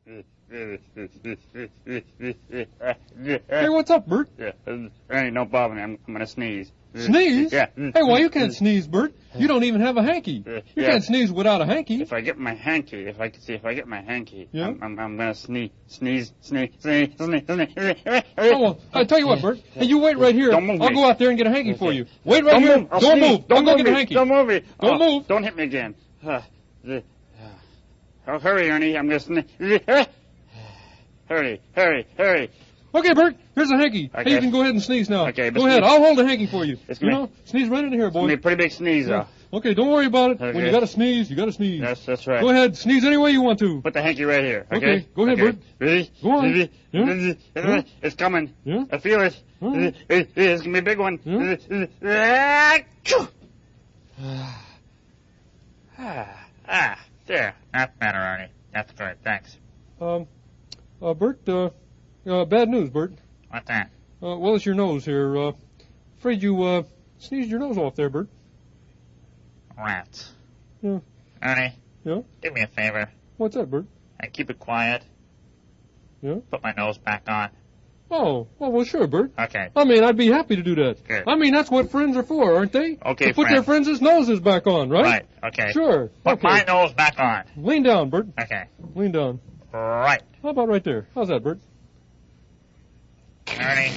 Hey, what's up, Bert? Ernie, don't bother me. I'm going to sneeze. Sneeze? Yeah. Hey, why you can't sneeze, Bert? You don't even have a hanky. You Yeah. can't sneeze without a hanky. If I get my hanky, if I get my hanky, Yeah? I'm going to sneeze. Oh, well, I tell you what, Bert. Hey, you wait right here. Don't move I'll me. go out there and get a hanky for Okay. you. Wait right Don't here. move. I'll Don't sneeze. move. I'll go get a hanky. Don't move me. Don't move. Don't hit me again. Oh, hurry, Ernie. I'm going to sneeze. Hurry. Okay, Bert. Here's a hanky. Okay. Hey, you can go ahead and sneeze now. Okay, but Go ahead. sneeze- I'll hold the hanky for you. It's You gonna- know, sneeze right into here, It's going boy. to be a pretty big sneeze, though. Okay, don't worry about it. When Okay. you gotta sneeze, you gotta sneeze. That's right. Go ahead, sneeze any way you want to. Put the hanky right here. Okay, go ahead, Bert. Ready? Go on. Yeah? Yeah? It's coming. Yeah? I feel it. Huh? It's gonna be a big one. Yeah? There. That's better, Ernie. That's good. Thanks. Bert, bad news, Bert. What's that? Well, it's your nose here. Afraid you, sneezed your nose off there, Bert. Rats. Yeah. Ernie. Yeah? Do me a favor. What's that, Bert? And keep it quiet. Yeah? Put my nose back on. Oh, well, sure, Bert. Okay. I mean, I'd be happy to do that. Good. I mean, that's what friends are for, aren't they? Okay, To put their friends' noses back on, right? Right. Okay. Sure. Put Okay. my nose back on. Lean down, Bert. Okay. Lean down. Right. How about right there? How's that, Bert? Ernie.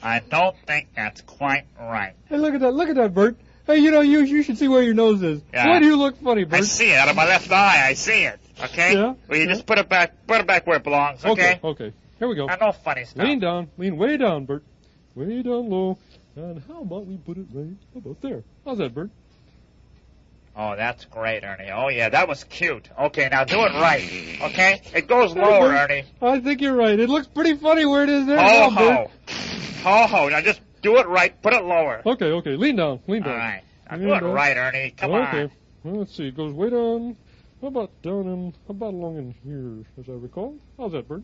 I don't think that's quite right. Hey, look at that, Bert. Hey, you know, you should see where your nose is. Yeah. Why do you look funny, I Bert? see it out of my left eye. I see it. Okay? Yeah? Will you Yeah. just put it back where it belongs, okay? Okay. Here we go. No funny stuff. Lean down. Lean way down, Bert. Way down low. And how about we put it right about there? How's that, Bert? Oh, that's great, Ernie. Oh, yeah, that was cute. Okay, now do it right, okay? It goes lower, Bert. Ernie. I think you're right. It looks pretty funny where it is there. Ho, now, Bert. ho. Ho, ho. Now just do it right. Put it lower. Okay. Lean down. Lean All down. right. Now Lean do it down. right, Ernie. Come Okay. on. Well, let's see. It goes way down. How about down in, how about along in here, as I recall? How's that, Bert?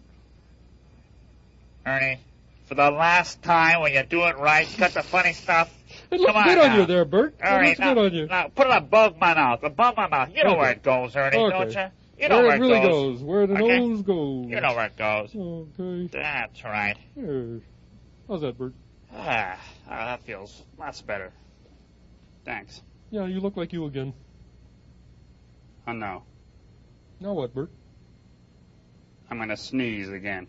Ernie, for the last time when you do it right, cut the funny stuff. It looks Come on good on now. you there, Bert. All It right, looks good on you. now put it above my mouth. Above my mouth. You know Okay. where it goes, Ernie, Okay. don't you? You know where where it really goes. Where the Okay. nose goes. You know where it goes. Okay. That's right. There. How's that, Bert? That feels lots better. Thanks. Yeah, you look like you again. Oh, no. Now what, Bert? I'm going to sneeze again.